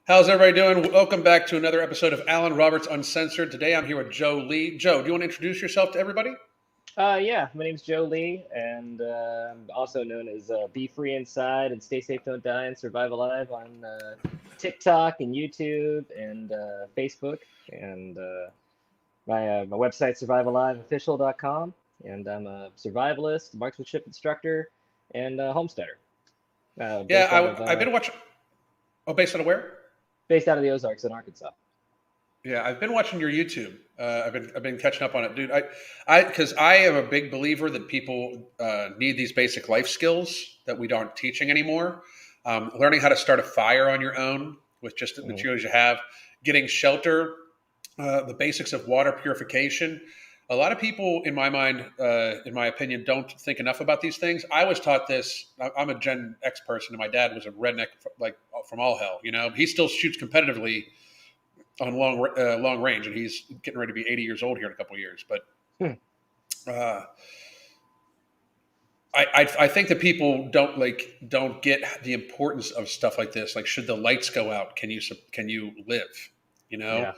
How's everybody doing? Welcome back to another episode of Alan Roberts Uncensored. Today I'm here with Joe Lee. Joe, do you want to introduce yourself to everybody? Yeah, my name's Joe Lee, and I'm also known as Be Free Inside and Stay Safe, Don't Die, and Survive Alive on TikTok and YouTube and Facebook. And my website, survivealiveofficial.com. And I'm a survivalist, marksmanship instructor, and homesteader Yeah, based out of I've been watching. Oh, based on where? the Ozarks in Arkansas. Yeah, I've been watching your YouTube. I've been catching up on it, dude. Because I am a big believer that people need these basic life skills that we aren't teaching anymore. Learning how to start a fire on your own with just the Hmm. materials you have, getting shelter, the basics of water purification. A lot of people, in my mind, in my opinion, don't think enough about these things. I was taught this. I'm a Gen X person, and my dad was a redneck, like from all hell. You know, he still shoots competitively on long range, and he's getting ready to be 80 years old here in a couple of years. But Hmm. uh, I think that people don't get the importance of stuff like this. Like, should the lights go out? Can you live? You know. Yeah.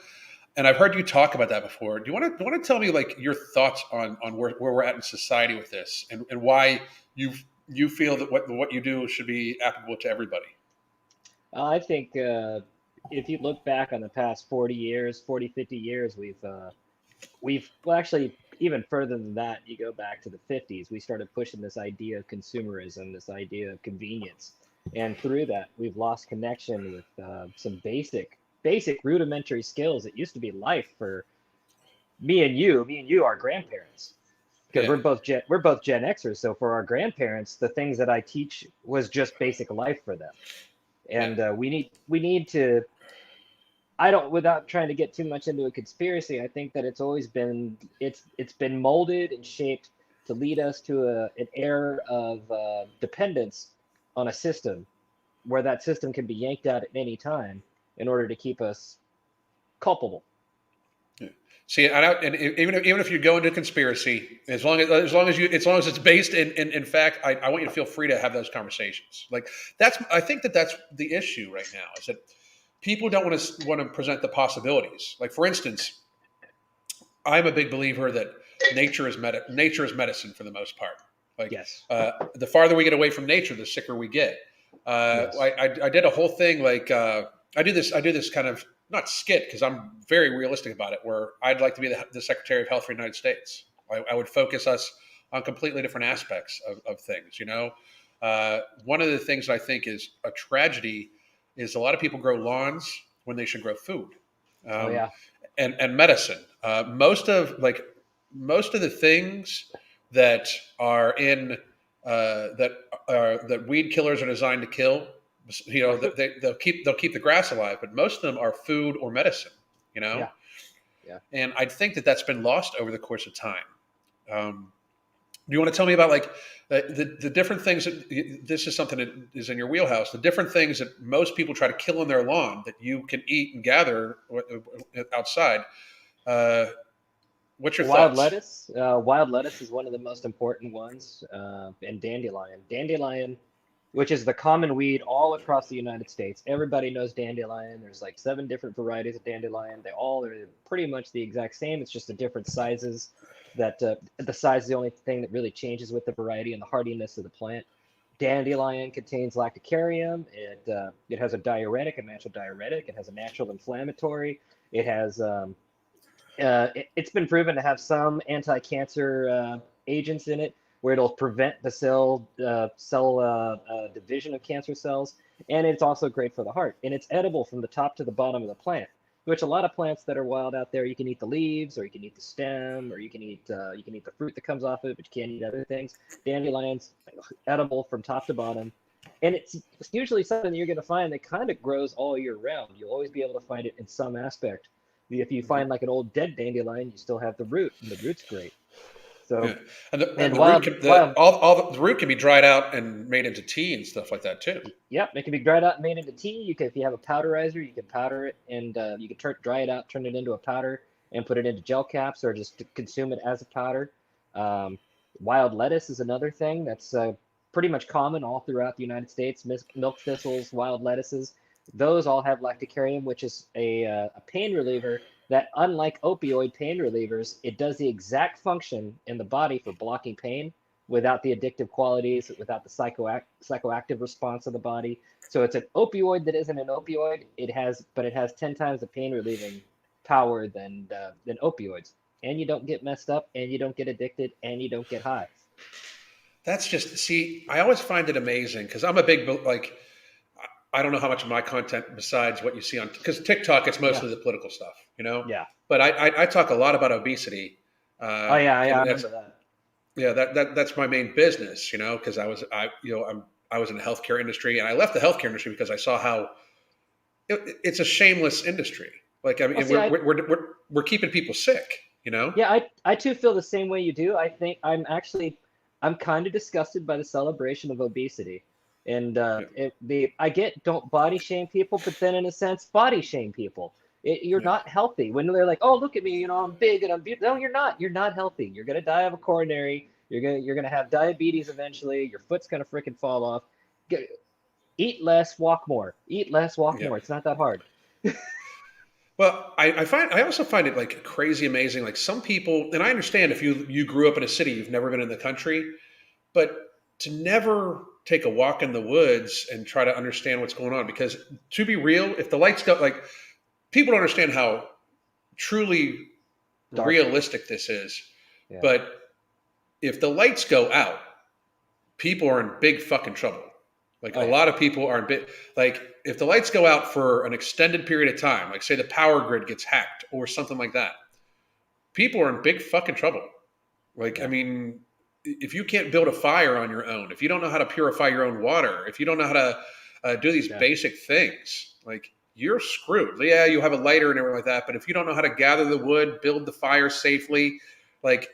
And I've heard you talk about that before. Do you want to tell me like your thoughts on where we're at in society with this, and why you feel that what you do should be applicable to everybody? I think if you look back on the past 40 years, 40, 50 years, well, actually, even further than that, you go back to the 50s, we started pushing this idea of consumerism, this idea of convenience. And through that, we've lost connection with some basic rudimentary skills that used to be life for me and you, our grandparents. Because Yeah, we're both Gen Xers, so for our grandparents, the things that I teach was just basic life for them. yeah, And we need to I don't, without trying to get too much into a conspiracy, I think that it's been molded and shaped to lead us to an era of dependence on a system where that system can be yanked out at any time in order to keep us culpable. yeah. See, and even if you go into conspiracy, as long as it's based in fact, I want you to feel free to have those conversations. Like I think that's the issue right now is that people don't want to present the possibilities. Like for instance, I'm a big believer that nature is medicine for the most part. Like Yes. the farther we get away from nature, the sicker we get. Yes. I did a whole thing like I do this kind of not skit because I'm very realistic about it. Where I'd like to be the Secretary of Health for the United States. I would focus us on completely different aspects of things. One of the things I think is a tragedy is a lot of people grow lawns when they should grow food. Oh Um, yeah. and medicine. Most of the things that are in that weed killers are designed to kill. They'll keep the grass alive, but most of them are food or medicine. You know, Yeah. Yeah. and I think that that's been lost over the course of time. Um, do you want to tell me about like the different things that this is something that is in your wheelhouse? The different things that most people try to kill in their lawn that you can eat and gather outside. Uh, what's your Wild thoughts? lettuce. Wild lettuce is one of the most important ones, and dandelion. Dandelion, which is the common weed all across the United States. Everybody knows dandelion. There's like 7 different varieties of dandelion. They all are pretty much the exact same. It's just the different sizes. That the size is the only thing that really changes with the variety and the hardiness of the plant. Dandelion contains lacticarium. It has a diuretic, a natural diuretic. It has a natural inflammatory. It has it's been proven to have some anti-cancer agents in it, where it'll prevent the cell division of cancer cells, and it's also great for the heart. And it's edible from the top to the bottom of the plant, which a lot of plants that are wild out there, you can eat the leaves, or you can eat the stem, or you can eat the fruit that comes off of it, but you can't eat other things. Dandelion's edible from top to bottom. And it's usually something you're going to find that kind of grows all year round. You'll always be able to find it in some aspect. If you find like an old dead dandelion, you still have the root, and the root's great. Yeah, So, and and the root wild, can wild, the root can be dried out and made into tea and stuff like that too. yep, it can be dried out and made into tea. If you have a powderizer, you can powder it, and you can dry it out, turn it into a powder, and put it into gel caps, or just to consume it as a powder. Um, Wild lettuce is another thing that's pretty much common all throughout the United States. Milk thistles, wild lettuces. those all have lacticarium, which is a pain reliever that, unlike opioid pain relievers, it does the exact function in the body for blocking pain without the addictive qualities, without the psychoactive response of the body. So it's an opioid that isn't an opioid. But it has 10 times the pain relieving power than opioids. And you don't get messed up, and you don't get addicted, and you don't get high. That's just see. I always find it amazing because I'm a big like. I don't know how much of my content besides what you see on because TikTok it's Yeah, mostly the political stuff, you know. yeah. But I talk a lot about obesity, Oh yeah, yeah. and I that's remember that. yeah that's my main business, you know, because I was in the healthcare industry and I left the healthcare industry because I saw how it's a shameless industry. Like I Well, mean, see, we're keeping people sick, you know. yeah, I too feel the same way you do. I think I'm kind of disgusted by the celebration of obesity, and Yeah, I get don't body shame people, but then in a sense body shame people. You're yeah. not healthy when they're like, oh look at me, I'm big and I'm beautiful. No, you're not. You're not healthy. You're gonna die of a coronary. You're gonna have diabetes eventually. Your foot's gonna freaking fall off. Get, eat less, walk more. Eat less, walk Yeah. more. It's not that hard. Well, I also find it like crazy amazing. Like some people, and I understand if you grew up in a city, you've never been in the country, but to never take a walk in the woods and try to understand what's going on. Because to be real, if the lights go, like people don't understand how truly Dark. realistic this is. Yeah. But if the lights go out, people are in big fucking trouble. Like Oh a yeah. lot of people are in bit like if the lights go out for an extended period of time, like say the power grid gets hacked or something like that, people are in big fucking trouble. Like I Yeah. mean, if you can't build a fire on your own, if you don't know how to purify your own water, if you don't know how to do these Yeah. basic things, like you're screwed. Yeah, you have a lighter and everything like that, but if you don't know how to gather the wood, build the fire safely, like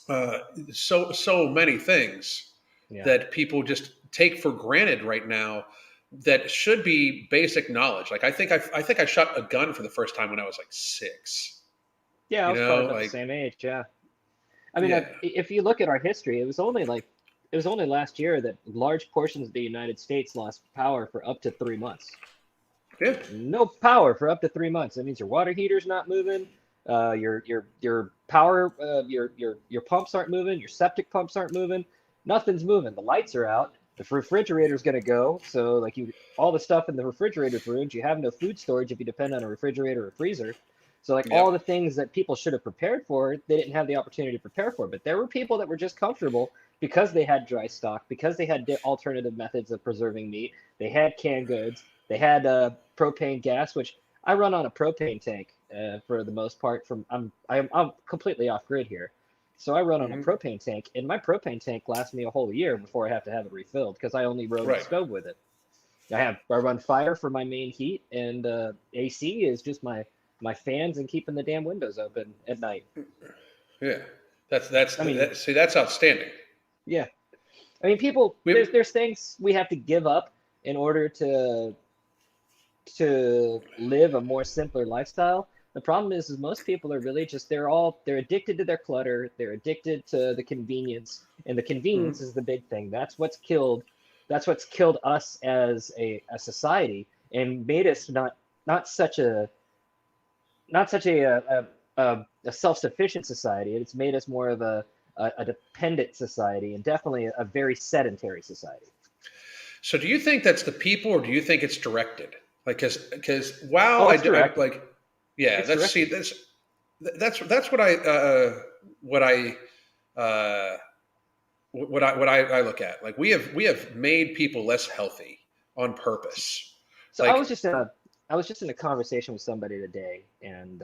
uh, so many things Yeah. that people just take for granted right now that should be basic knowledge. Like I think I shot a gun for the first time when I was like 6. Yeah, I You was probably know, about the like same age. Yeah. I mean, yeah, if you look at our history, it was only last year that large portions of the United States lost power for up to 3 months. yeah, No power for up to 3 months. That means your water heater's not moving. Your power, your pumps aren't moving. Your septic pumps aren't moving. Nothing's moving. The lights are out. The refrigerator's gonna go. So like all the stuff in the refrigerator's ruined. You have no food storage if you depend on a refrigerator or freezer. So like yep, all the things that people should have prepared for, they didn't have the opportunity to prepare for. But there were people that were just comfortable because they had dry stock, because they had alternative methods of preserving meat. They had canned goods. They had propane gas, which I run on a propane tank for the most part. I'm completely off grid here, so I run on a hmm propane tank, and my propane tank lasts me a whole year before I have to have it refilled because I only run the right, stove with it. I run fire for my main heat, and AC is just my fans and keeping the damn windows open at night. yeah. I mean, See that's outstanding. yeah. I mean, people, We there's things we have to give up in order to live a more simpler lifestyle. The problem is most people are really just they're addicted to their clutter, they're addicted to the convenience, and the convenience mhm. is the big thing. That's what's killed us as a society and made us not such a not such a self-sufficient society. It's made us more of a dependent society and definitely a very sedentary society. So do you think that's the people, or do you think it's directed? Like, because wow, Oh, it's I directed. like, yeah. It's That's see directed. that's what I uh, I look at. Like we have made people less healthy on purpose. So Like, I was just in a conversation with somebody today, and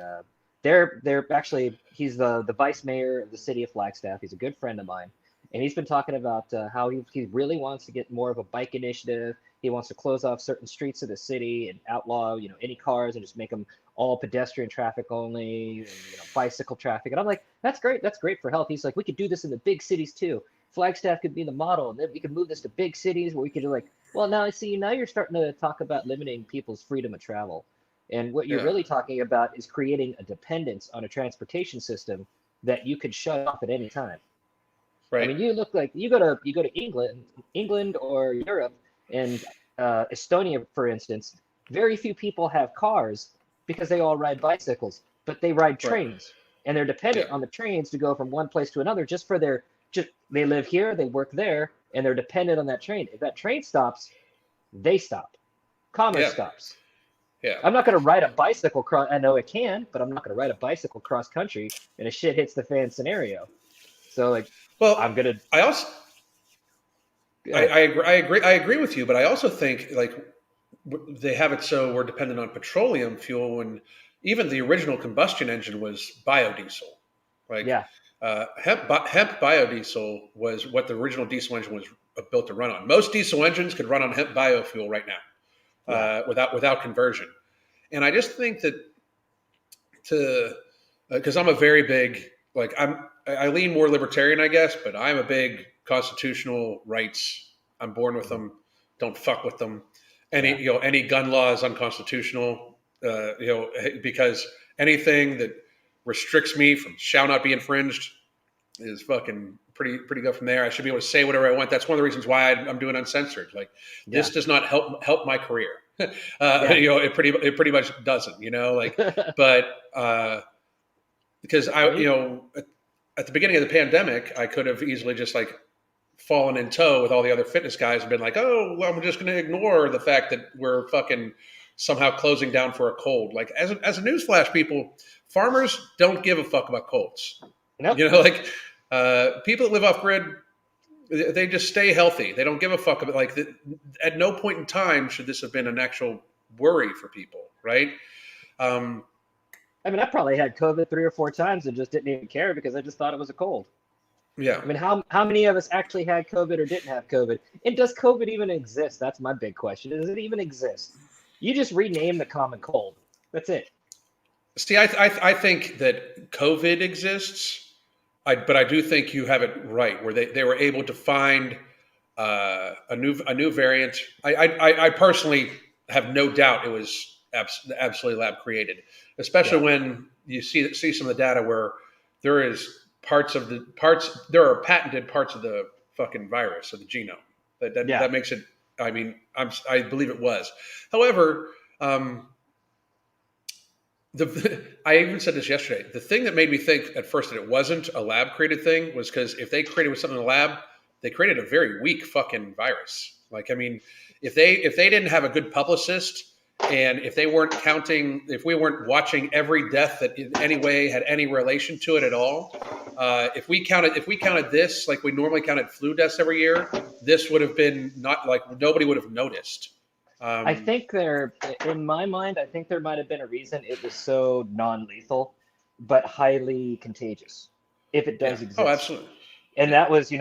they're actually he's the vice mayor of the city of Flagstaff. He's a good friend of mine, and he's been talking about how he really wants to get more of a bike initiative. He wants to close off certain streets of the city and outlaw any cars and just make them all pedestrian traffic only and bicycle traffic. And I'm like, that's great. That's great for health. He's like, we could do this in the big cities too. Flagstaff could be the model, and then we could move this to big cities where we could do like well, now I see now you're starting to talk about limiting people's freedom of travel. And what you're yeah, really talking about is creating a dependence on a transportation system that you could shut off at any time. I right. mean, you go to England or Europe and Estonia, for instance. very few people have cars because they all ride bicycles, but they ride Right. trains, and they're Yeah. dependent on the trains to go from one place to another just for their just they live here, they work there, and they're dependent on that train. If that train stops, they stop. Commerce Yeah. stops. Yeah. I'm not going to ride a bicycle cross. I know it can, but I'm not going to ride a bicycle cross country in a shit hits the fan scenario. So like, I'm Well, gonna. I also Go ahead. I agree with you, but I also think like they have it so we're dependent on petroleum fuel when even the original combustion engine was biodiesel. Like Yeah, hemp biodiesel was what the original diesel engine was built to run on. Most diesel engines could run on hemp biofuel right now yeah, without conversion. And I just think that to because I'm a very big like I lean more libertarian, I guess, but I'm a big constitutional rights. I'm born with mhm, them. Don't fuck with them. yeah, Any gun law is unconstitutional. Because anything that restricts me from shall not be infringed is fucking pretty good from there. I should be able to say whatever I want. That's one of the reasons why I'm doing Uncensored. Like this yeah, does not help my career. yeah, It pretty much doesn't. But because I I mean, at the beginning of the pandemic, I could have easily just like fallen in tow with all the other fitness guys and been like, oh, well, I'm just going to ignore the fact that we're fucking somehow closing down for a cold. Like as a newsflash, people, farmers don't give a fuck about colds. nope. Like people that live off grid, they just stay healthy. They don't give a fuck about at no point in time should this have been an actual worry for people, right? Um, I mean, I probably had COVID 3 or 4 times and just didn't even care because I just thought it was a cold. yeah. I mean, how many of us actually had COVID or didn't have COVID? And does COVID even exist? That's my big question. Does it even exist? You just rename the common cold. That's it. See, I think that COVID exists, but I do think you have it right where they were able to find a new variant. I personally have no doubt it was absolutely lab created, especially Yeah. when you see some of the data where there is parts there are patented parts of the fucking virus of the genome Yeah. that makes it. I mean, I believe it was. However. I even said this yesterday. The thing that made me think at first that it wasn't a lab created thing was because if they created with something in the lab, they created a very weak fucking virus. Like, I mean, if they didn't have a good publicist and if we weren't watching every death that in any way had any relation to it at all, if we counted this like we normally counted flu deaths every year, this would have been not like nobody would have noticed. I Um, think in my mind, I think there might have been a reason it was so non-lethal, but highly contagious, if it yeah. does Oh, exist. absolutely. And Yeah. that was,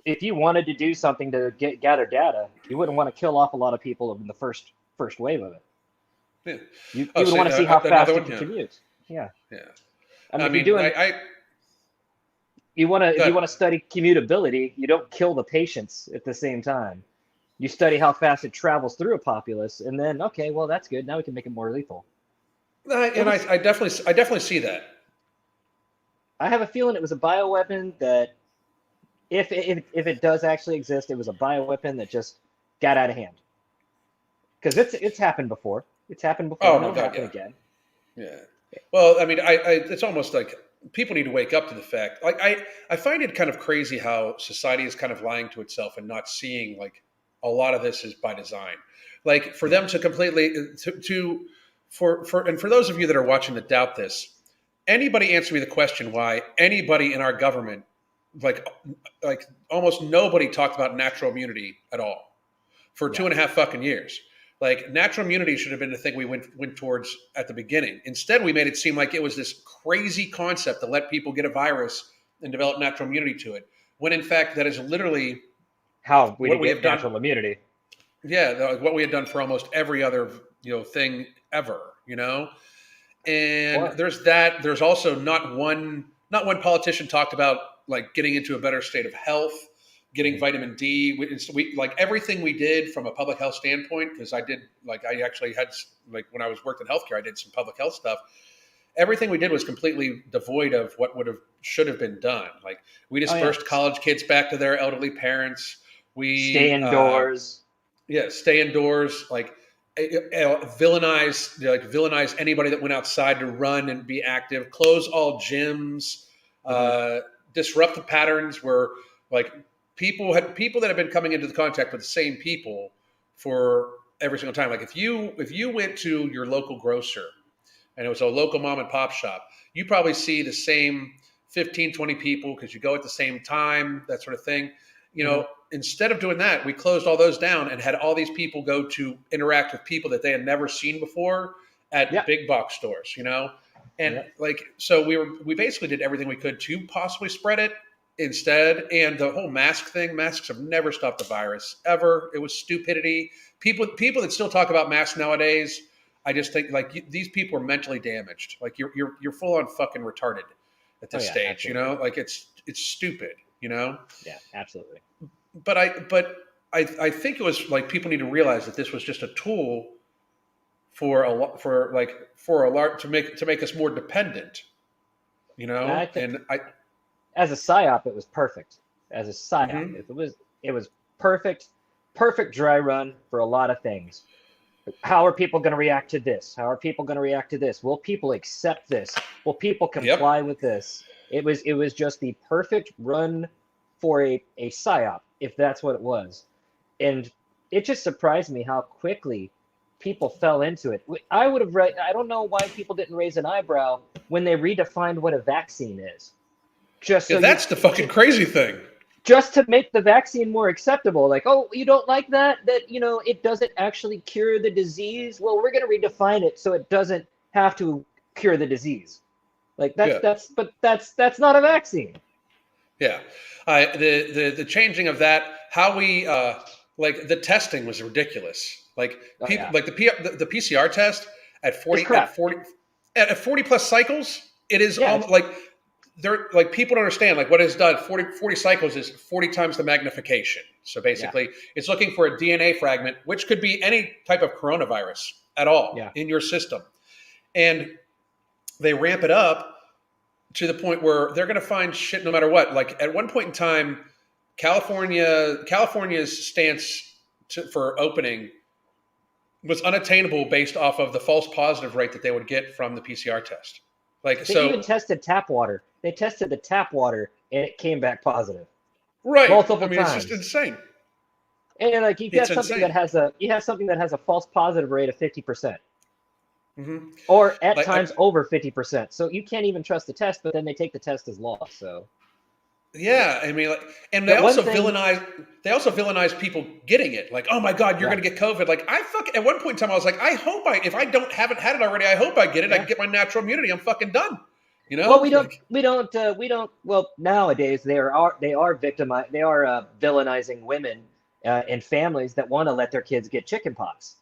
if you wanted to do something to gather data, you wouldn't want to kill off a lot of people in the first wave of it. Yeah. Oh, You would see, want to see how another fast you one. could Yeah. commute. Yeah. Yeah. I mean, I if you're mean, doing if you good. want to study commutability, you don't kill the patients at the same time. You study how fast it travels through a populace, and then okay, well that's good. Now we can make it more lethal. It And was. I definitely see that. I have a feeling it was a bioweapon that, if it does actually exist, it was a bioweapon that just got out of hand. Because it's happened before. It's happened before, Oh and my it'll God, happen yeah, again. yeah. Well, I mean, it's almost like people need to wake up to the fact. Like, I find it kind of crazy how society is kind of lying to itself and not seeing like a lot of this is by design. Like for Yeah. them to completely to for those of you that are watching that doubt this, anybody answer me the question why anybody in our government like like almost nobody talked about natural immunity at all for Yeah. 2.5 fucking years. Like natural immunity should have been the thing we went towards at the beginning. Instead, we made it seem like it was this crazy concept to let people get a virus and develop natural immunity to it. When in fact, that is literally How we what to we get have done. natural immunity. Yeah, what we had done for almost every other thing ever. And Or there's that. There's also not one politician talked about like getting into a better state of health, getting Mhm. vitamin D. We like everything we did from a public health standpoint because I actually had like when I was worked in healthcare, I did some public health stuff. Everything we did was completely devoid of what should have been done. Like we oh yeah, dispersed college kids back to their elderly parents. stay We indoors. yeah, stay indoors. Like villainize anybody that went outside to run and be active, close all gyms, Hmm. uh, disrupt the patterns where like people that have been coming into the contact with the same people for every single time. Like if you went to your local grocer and it was a local mom and pop shop, you probably see the same 15, 20 people because you go at the same time, that sort of thing. Hmm. Instead of doing that, we closed all those down and had all these people go to interact with people that they had never seen before at Yeah. big box stores. And Yeah. like, so we basically did everything we could to possibly spread it instead. And the whole mask thing, masks have never stopped the virus ever. It was stupidity. People that still talk about masks nowadays, I just think like these people are mentally damaged. Like you're full on fucking retarded at Oh this yeah, stage. absolutely. Like it's stupid. Yeah, absolutely. But I think it was like people need to realize that this was just a tool for a lot for a large to make us more dependent. And I think And I as a psyop, it was perfect. As a psyop, mhm. it was perfect, perfect dry run for a lot of things. How are people going to react to this? How are people going to react to this? Will people accept this? Will people Yep. comply with this? It was just the perfect run for a psyop, if that's what it was. And it just surprised me how quickly people fell into it. I would have I don't know why people didn't raise an eyebrow when they redefined what a vaccine is. Just Yeah, so you that's the fucking crazy thing. just to make the vaccine more acceptable. Like, oh, you don't like that it doesn't actually cure the disease. Well, we're going to redefine it so it doesn't have to cure the disease. Like Yeah. that's not a vaccine. Yeah. The changing of that, how we like the testing was ridiculous. Like Oh people yeah, like the PCR test at it's 40 crap. 40 plus cycles, it is Yeah, almost like they're like people don't understand like what it's done. 40 cycles is 40 times the magnification. So yeah, basically it's looking for a DNA fragment, which could be any type of coronavirus at all yeah. in your system. And they ramp it up to the point where they're going to find shit no matter what. Like at one point in time, California's stance for opening was unattainable based off of the false positive rate that they would get from the PCR test. Like They even so, tested tap water. They tested the tap water and it came back positive right? I multiple mean, it's just times. insane. And like It's insane. you have something that has a false positive rate of 50%. Hmm. Or at Like, times over 50%. So you can't even trust the test, but then they take the test as law. So yeah, I mean, like, and the one thing, they also villainize people getting it. Like, oh my god, you're yeah, going to get COVID. Like, at one point in time, I was like, I hope if I haven't had it already, I hope I get it. I yeah. can get my natural immunity. I'm fucking done. Well, we don't, Like, we don't, we don't. Well, nowadays they are villainizing women and families that want to let their kids get chickenpox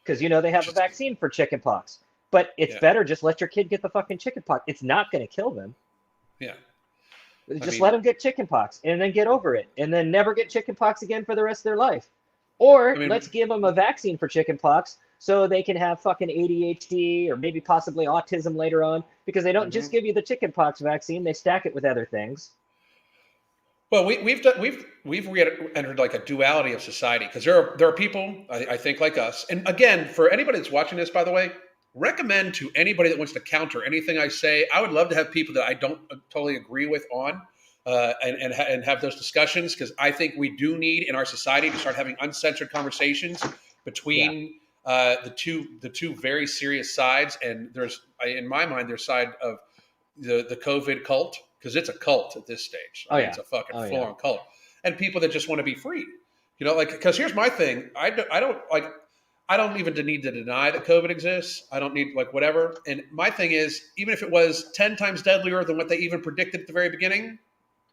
because they have a just vaccine for chickenpox. But it's yeah, better just let your kid get the fucking chickenpox. It's not going to kill them. yeah. I Just let mean, them get chickenpox and then get over it and then never get chickenpox again for the rest of their life. I Or let's mean, give them a vaccine for chickenpox so they can have fucking ADHD or maybe possibly autism later on because they don't just mhm. give you the chickenpox vaccine, they stack it with other things. Well, we've entered like a duality of society because there are people I think like us, and again, for anybody that's watching this, by the way, recommend to anybody that wants to counter anything I say. I would love to have people that I don't totally agree with on, and have those discussions because I think we do need in our society to start having uncensored conversations Yeah. between the two very serious sides. And in my mind, there's side of the COVID cult because it's a cult at this stage. I Oh mean, yeah. it's a fucking Oh full yeah. on cult, and people that just want to be free. Like because here's my thing. I don't like. I don't even need to deny that COVID exists. I don't need like whatever. And my thing is, even if it was 10 times deadlier than what they even predicted at the very beginning,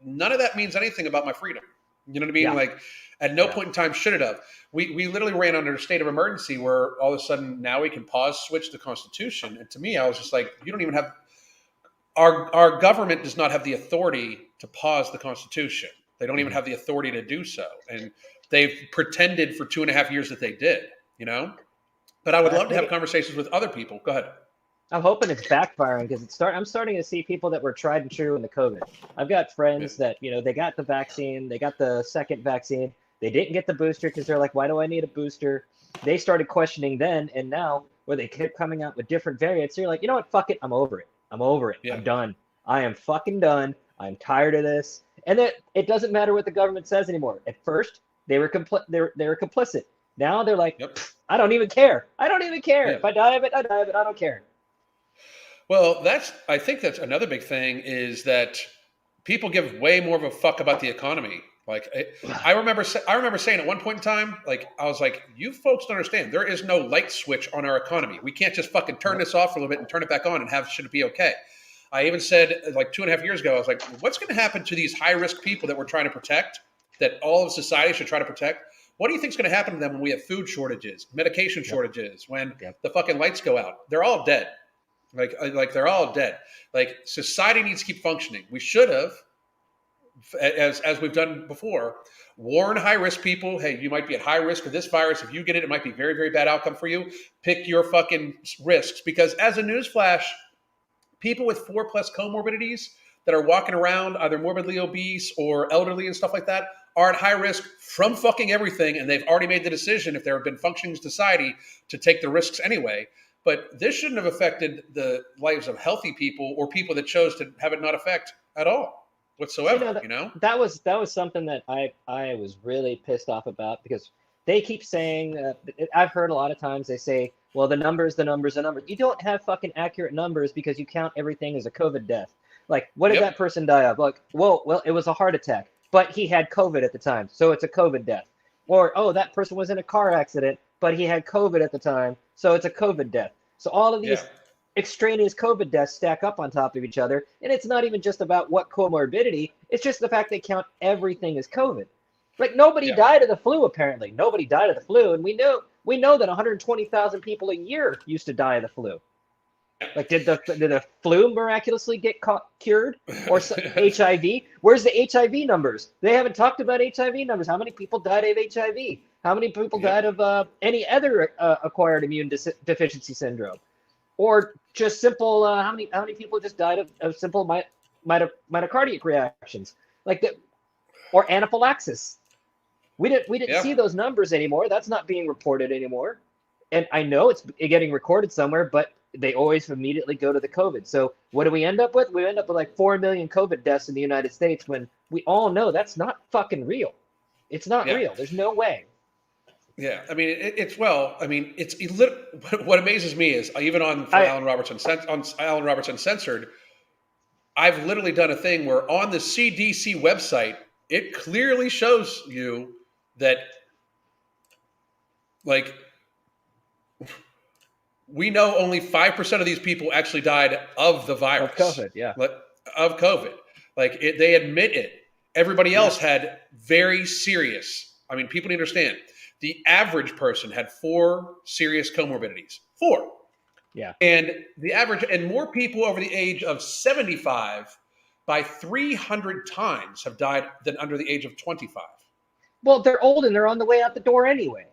none of that means anything about my freedom. You know what I mean? Yeah. Like at no Yeah. point in time should it have. We literally ran under a state of emergency where all of a sudden now we can pause, switch the Constitution. And to me, I was just like, you don't even have our government does not have the authority to pause the Constitution. They don't even Hmm. have the authority to do so, and they've pretended for 2.5 years that they did. But I would I love to think have conversations with other people. Go ahead. I'm hoping it's backfiring because I'm starting to see people that were tried and true in the COVID. I've got Yeah. friends that, they got the vaccine, they got the second vaccine, they didn't get the booster because they're like, why do I need a booster? They started questioning then, and now where they kept coming out with different variants, you're like, you know what? Fuck it. I'm over it. I'm over it. Yeah. I'm done. I am fucking done. I'm tired of this. And it doesn't matter what the government says anymore. At first, they were complicit. Now they're like, Yep. I don't even care. I don't even care. Yeah. If I die of it, I die of it. I don't care. Well, I think that's another big thing is that people give way more of a fuck about the economy. Like I remember saying at one point in time, like I was like, you folks don't understand. There is no light switch on our economy. We can't just fucking turn this off for a little bit and turn it back on and should it be okay? I even said like 2.5 years ago, I was like, what's going to happen to these high risk people that we're trying to protect, that all of society should try to protect? What do you think is going to happen to them when we have food shortages, medication shortages, when the fucking lights go out? They're all dead. Like they're all dead. Like society needs to keep functioning. We should have, as we've done before, warn high risk people. Hey, you might be at high risk of this virus. If you get it, it might be very, very bad outcome for you. Pick your fucking risks, because as a newsflash, people with 4+ comorbidities that are walking around either morbidly obese or elderly and stuff like that are at high risk from fucking everything, and they've already made the decision, if there have been functioning society, to take the risks anyway. But this shouldn't have affected the lives of healthy people or people that chose to have it not affect at all whatsoever. That was something that I was really pissed off about, because they keep saying, I've heard a lot of times they say, well, the numbers. You don't have fucking accurate numbers because you count everything as a COVID death. Like, what did that person die of? Like, well, it was a heart attack, but he had COVID at the time, so it's a COVID death. Or, oh, that person was in a car accident, but he had COVID at the time, so it's a COVID death. So all of these extraneous COVID deaths stack up on top of each other, and it's not even just about what comorbidity, it's just the fact they count everything as COVID. Like, nobody died of the flu, apparently. Nobody died of the flu, and we know that 120,000 people a year used to die of the flu. Like, did the flu miraculously get cured? Or HIV? Where's the HIV numbers? They haven't talked about HIV numbers. How many people died of HIV? How many people died of any other acquired immune deficiency syndrome? Or just simple, how many people just died of simple myocardial reactions? Like that, or anaphylaxis. We didn't see those numbers anymore. That's not being reported anymore. And I know it's getting recorded somewhere, but they always immediately go to the COVID. So what do we end up with? We end up with like 4 million COVID deaths in the United States, when we all know that's not fucking real. It's not real. There's no way. Yeah, I mean, it's what amazes me is even on Alan Roberts Uncensored, I've literally done a thing where on the CDC website, it clearly shows you that, like, we know only 5% of these people actually died of the virus. Of COVID, yeah. Of COVID. Like, they admit it. Everybody else had very serious, I mean, people need to understand, the average person had 4 serious comorbidities. 4. Yeah. And the average, and more people over the age of 75 by 300 times have died than under the age of 25. Well, they're old and they're on the way out the door anyway.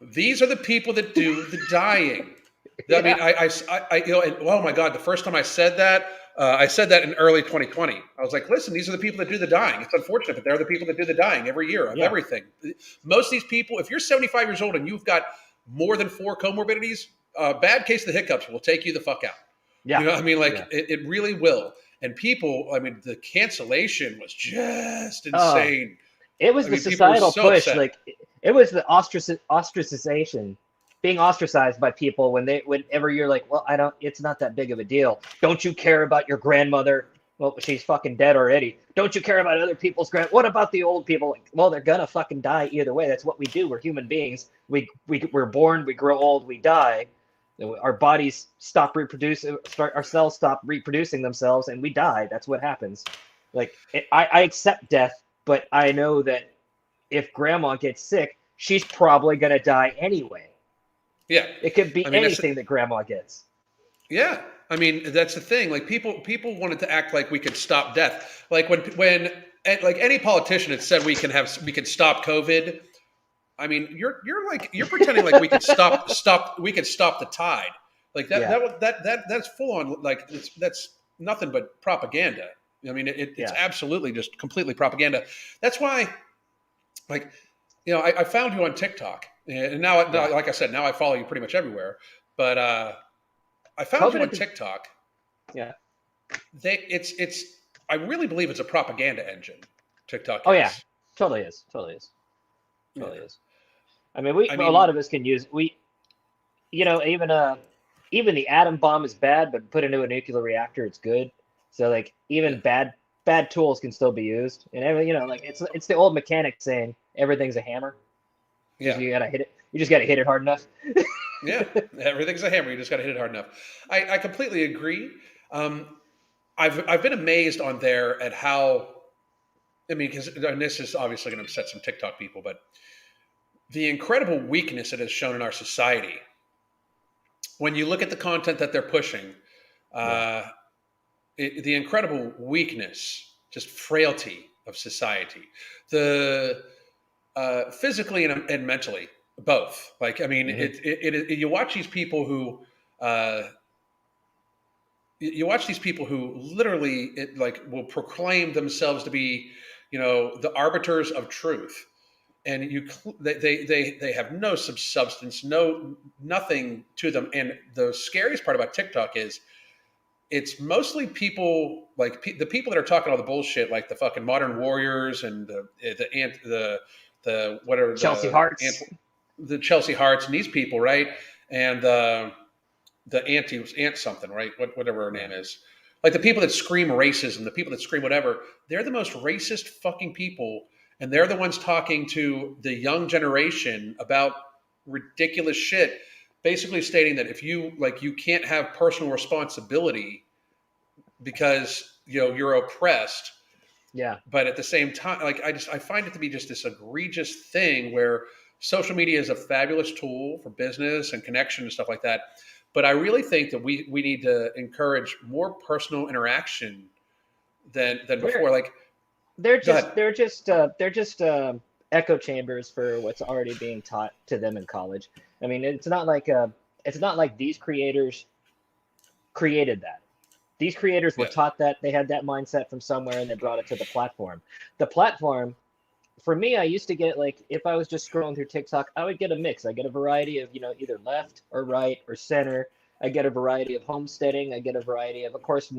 These are the people that do the dying. I mean, I and, oh my God, the first time I said that in early 2020. I was like, listen, these are the people that do the dying. It's unfortunate, but they're the people that do the dying every year of everything. Most of these people, if you're 75 years old and you've got more than 4 comorbidities, bad case of the hiccups will take you the fuck out. Yeah. You know what I mean? Like, it really will. And people, I mean, the cancellation was just insane. It was the societal push. Upset. Like, it was the ostracization, being ostracized by people whenever you're like, well, it's not that big of a deal. Don't you care about your grandmother? Well, she's fucking dead already. Don't you care about other people's what about the old people? Like, well, they're gonna fucking die either way. That's what we do. We're human beings. We're born, we grow old, we die. Our bodies stop reproducing, our cells stop reproducing themselves, and we die. That's what happens. Like, I accept death, but I know that if grandma gets sick, she's probably going to die anyway. Yeah. It could be anything that grandma gets. Yeah. I mean, that's the thing. Like, people wanted to act like we could stop death. Like when like any politician had said we can stop COVID. I mean, you're pretending like we could stop the tide. Like that's full on, like, that's nothing but propaganda. I mean, it's absolutely just completely propaganda. That's why, like, you know, I found you on TikTok, And now, Yeah. like I said, now I follow you pretty much everywhere. But I found you COVID on at the TikTok. yeah. It's I really believe it's a propaganda engine. TikTok Oh yeah, is. totally is. Totally is. Yeah. Totally is. I mean, we I a lot mean, of us can use we even the atom bomb is bad, but put into a nuclear reactor, it's good. So like yeah, even bad tools can still be used, and like it's the old mechanic saying everything's a hammer. Just yeah, you gotta hit it. You just gotta hit it hard enough. yeah. Everything's a hammer. You just got to hit it hard enough. I completely agree. Um, I've been amazed on there at how. I mean, because this is obviously going to upset some TikTok people, but the incredible weakness it has shown in our society when you look at the content that they're pushing, Yeah. uh, the incredible weakness, just frailty of society, the physically and mentally, both. Like, I mean, Hmm. you watch these people who, uh, you watch these people who literally like will proclaim themselves to be, the arbiters of truth, and they have no substance, nothing to them. And the scariest part about TikTok is it's mostly people like the people that are talking all the bullshit, like the fucking modern warriors and the what are Chelsea Hearts. the Chelsea Hearts and these people, right? And the ant something, right? Whatever her Yeah. name is. Like the people that scream racism, the people that scream whatever, they're the most racist fucking people, and they're the ones talking to the young generation about ridiculous shit, basically stating that if you like you can't have personal responsibility because you're oppressed, Yeah. but at the same time, like I find it to be just this egregious thing where social media is a fabulous tool for business and connection and stuff like that, but I really think that we need to encourage more personal interaction than They're before. Like, they're go just ahead. echo chambers for what's already being taught to them in college. I mean, it's not like these creators created that. These creators were Yeah, taught that, they had that mindset from somewhere, and they brought it to the platform. The platform, for me, I used to get, like, if I was just scrolling through TikTok, I would get a mix. I get a variety of, either left or right or center. I get a variety of homesteading. I get a variety of course,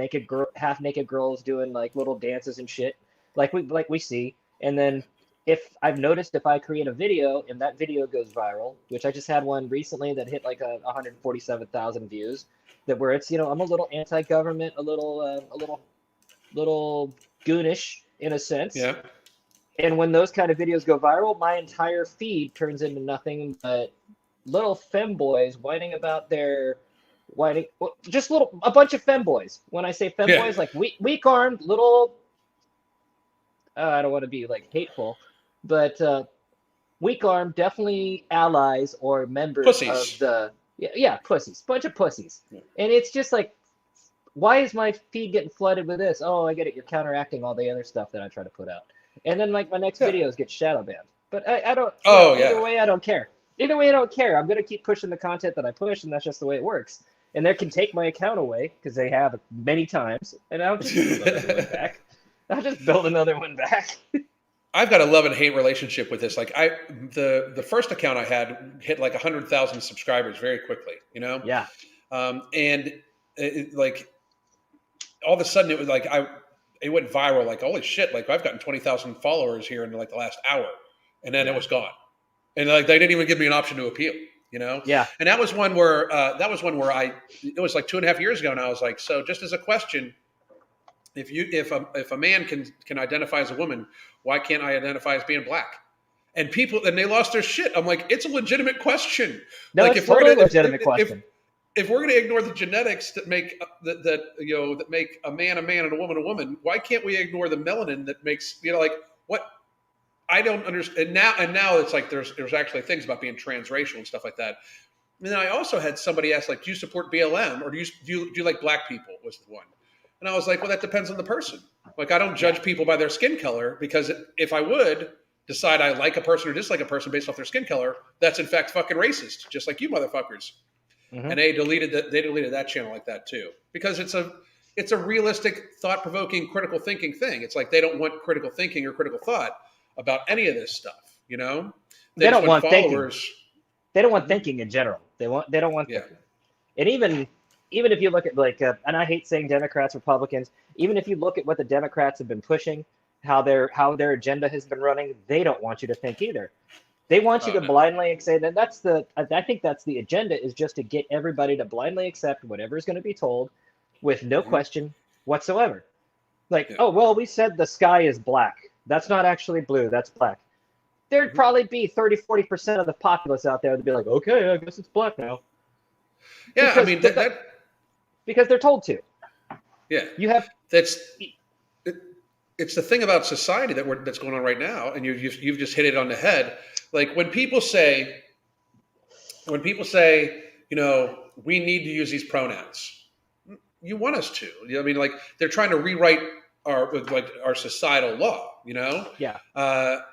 half naked girls doing like little dances and shit, like we see. And then if if I create a video and that video goes viral, which I just had one recently that hit like 147,000 views, that where it's I'm a little anti-government, a little goonish in a sense. yeah, And when those kind of videos go viral, my entire feed turns into nothing but little femboys whining about their whining, well, just a bunch of femboys. When I say yeah. femboys, like weak-armed little, I don't want to be like hateful, but weak-armed, definitely allies or members of Pussies. the yeah, pussies, bunch of pussies. And it's just like, why is my feed getting flooded with this? Oh, I get it. You're counteracting all the other stuff that I try to put out. And then like my next Yeah. videos get shadow banned. But I don't, Oh either yeah. way, I don't care. Either way, I don't care. I'm gonna keep pushing the content that I push, and that's just the way it works. And they can take my account away because they have many times, and I'll just build another one back. I'll just build another one back. I've got a love and hate relationship with this. Like the first account I had hit like 100,000 subscribers very quickly, Yeah, and like all of a sudden it was like it went viral. Like, holy shit! Like, I've gotten 20,000 followers here in like the last hour, and then it yeah, was gone. And like they didn't even give me an option to appeal. yeah. And that was one where it was like 2.5 years ago, and I was like, so just as a question, if a man can identify as a woman, why can't I identify as being black? And they lost their shit. I'm like, it's a legitimate question. No, Like, it's totally a legitimate if question. if we're going to ignore the genetics that make a man and a woman, why can't we ignore the melanin that makes like what? I don't understand. And now it's like there's actually things about being transracial and stuff like that. And then I also had somebody ask, like, do you support BLM or do you like black people? Was the one. And I was like, well, that depends on the person. Like, I don't Yeah. judge people by their skin color, because if I would decide I like a person or dislike a person based off their skin color, that's in fact fucking racist, just like you motherfuckers. Hmm. And they deleted that channel like that too, because it's a realistic, thought provoking, critical thinking thing. It's like they don't want critical thinking or critical thought about any of this stuff. They They just don't want want thinking. followers. They don't want Mhm. thinking in general. They don't want Yeah. thinking. And even if you look at like, and I hate saying Democrats, Republicans, even if you look at what the Democrats have been pushing, how their agenda has been running, they don't want you to think either. They want you Oh to no. blindly accept, and I think that's the agenda, is just to get everybody to blindly accept whatever is going to be told with no Hmm. question whatsoever. Like, Yeah. oh, well, we said the sky is black. That's not actually blue, that's black. There'd Hmm. probably be 30-40% of the populace out there that'd be like, okay, I guess it's black now. Yeah. I Because mean that. because they're told to. Yeah. You have That's it, it's the thing about society that's going on right now, and you've just hit it on the head. Like when people say, we need to use these pronouns. You want us to. I mean, like they're trying to rewrite our societal law. yeah.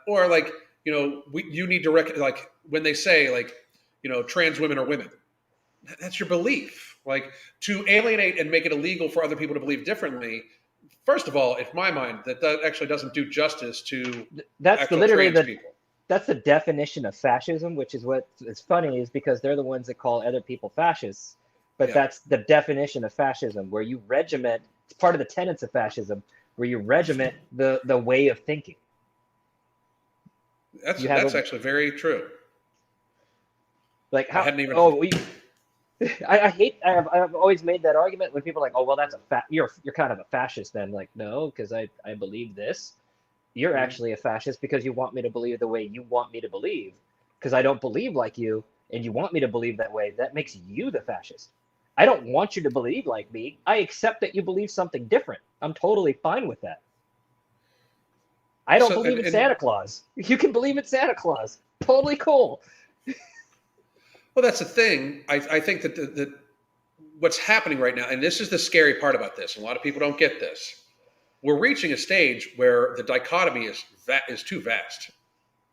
Or like you need to like when they say like trans women are women. That's your belief. Like to alienate and make it illegal for other people to believe differently. First of all, in my mind, that actually doesn't do justice to That's actual literally trans the people. that's the definition of fascism, which is what is funny is because they're the ones that call other people fascists. But Yeah, that's the definition of fascism, where you regiment. It's part of the tenets of fascism, where you regiment the way of thinking. that's You have that's a actually very true. like I how hadn't even. oh we I've always made that argument when people are like, oh well, that's you're kind of a fascist then. Like, no, because I believe this. You're Mhm. actually a fascist because you want me to believe the way you want me to believe. Because I don't believe like you and you want me to believe that way. That makes you the fascist. I don't want you to believe like me. I accept that you believe something different. I'm totally fine with that. I don't So believe in and Santa Claus. You can believe in Santa Claus. Totally cool. well, that's the thing. I think that what's happening right now, and this is the scary part about this. And a lot of people don't get this. We're reaching a stage where the dichotomy is too vast.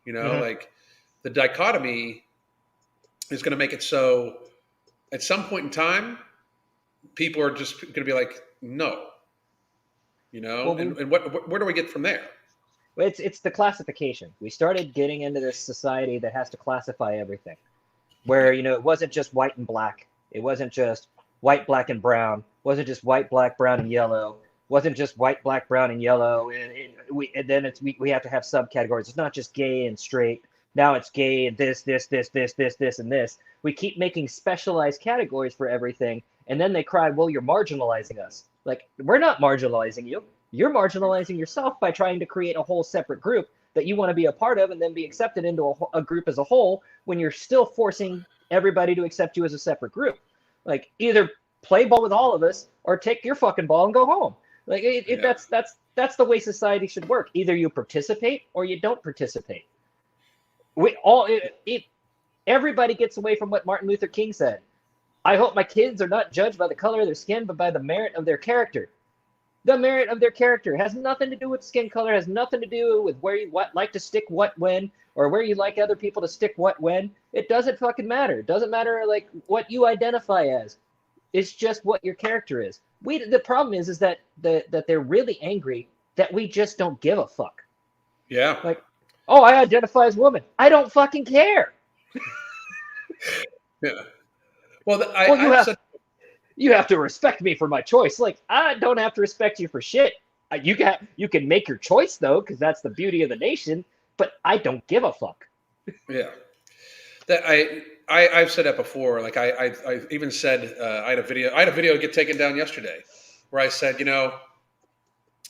Hmm. Like the dichotomy is going to make it so at some point in time, people are just going to be like, no, Well, and where do we get from there? it's the classification. We started getting into this society that has to classify everything. Where Yeah, it wasn't just white and black. It wasn't just white, black, and brown. It wasn't just white, black, brown, and yellow. It wasn't just white, black, brown, and yellow. And then we have to have subcategories. It's not just gay and straight. Now it's gay and this, and this. We keep making specialized categories for everything, and then they cry, "Well, you're marginalizing us." Like, we're not marginalizing you. You're marginalizing yourself by trying to create a whole separate group that you want to be a part of and then be accepted into a group as a whole when you're still forcing everybody to accept you as a separate group. Like, either play ball with all of us or take your fucking ball and go home. Like, yeah, that's the way society should work. Either you participate or you don't participate. We all everybody gets away from what Martin Luther King said. I hope my kids are not judged by the color of their skin, but by the merit of their character. The merit of their character has nothing to do with skin color, has nothing to do with where you like to stick what when, or where you like other people to stick what when. It doesn't fucking matter. It doesn't matter like what you identify as. It's just what your character is. The problem is that that they're really angry that we just don't give a fuck. yeah, Like, oh, I identify as woman. I don't fucking care. yeah. Well, Well, I've said you have to respect me for my choice. Like, I don't have to respect you for shit. You can make your choice though, because that's the beauty of the nation. But I don't give a fuck. yeah that I've said that before. Like I even said I had a video get taken down yesterday where I said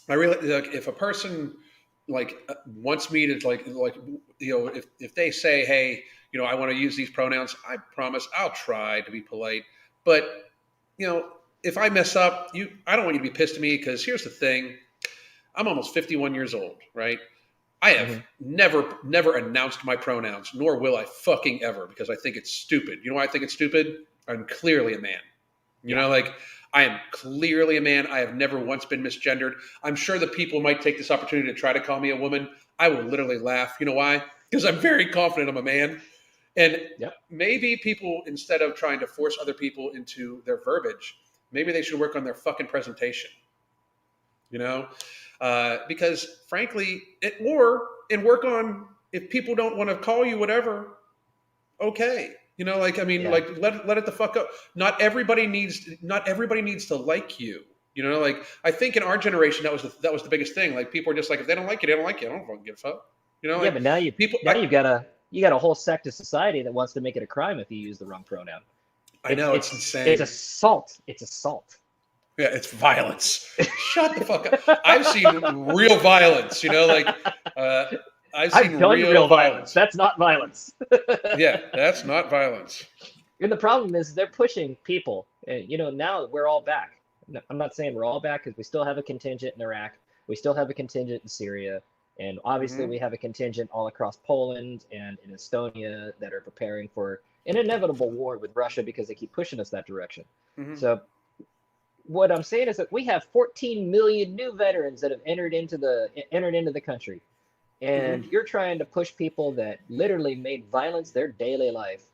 I really like if a person like wants me to like if they say hey I want to use these pronouns, I promise I'll try to be polite, but you know if I mess up, I don't want you to be pissed at me because here's the thing: I'm almost 51 years old, right? I have Mm-hmm. never announced my pronouns, nor will I fucking ever because I think it's stupid. You know why I think it's stupid? I'm clearly a man. Yeah. Like I am clearly a man. I have never once been misgendered. I'm sure that people might take this opportunity to try to call me a woman. I will literally laugh. You know why? Because I'm very confident I'm a man. And Yep. maybe people, instead of trying to force other people into their verbiage, maybe they should work on their fucking presentation. You know, because frankly, or and work on if people don't want to call you whatever. Okay, You know, like I mean, Yeah. like let it the fuck up. Not everybody needs to like you. You know, like I think in our generation that was the biggest thing. Like people are just like if they don't like you, they don't like you. I don't fucking give a fuck. You know, Yeah, like but now people. you've got a whole sect of society that wants to make it a crime if you use the wrong pronoun. I know it's It's insane. assault. It's assault. Yeah, it's violence. Shut the fuck up. I've seen real violence. You know, like uh, I've I've seen done real real violence. violence. That's not violence. Yeah, that's not violence. And the problem is they're pushing people. And, now we're all back. No, I'm not saying we're all back because we still have a contingent in Iraq. We still have a contingent in Syria. And obviously, Hmm. we have a contingent all across Poland and in Estonia that are preparing for an inevitable war with Russia because they keep pushing us that direction. Hmm. So, what I'm saying is that we have 14 million new veterans that have entered into the country, and Hmm. you're trying to push people that literally made violence their daily life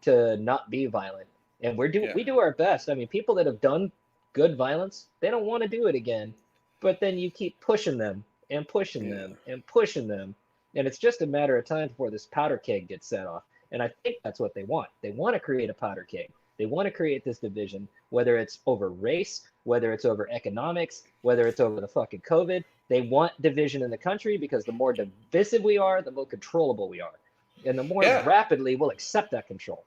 to not be violent. And Yeah, we do our best. I mean, people that have done good violence, they don't want to do it again. But then you keep pushing them and pushing yeah, them and pushing them. And it's just a matter of time before this powder keg gets set off. And I think that's what they want. They want to create a powder keg. They want to create this division, whether it's over race, whether it's over economics, whether it's over the fucking COVID. They want division in the country because the more divisive we are, the more controllable we are. And the more yeah. rapidly we'll accept that control.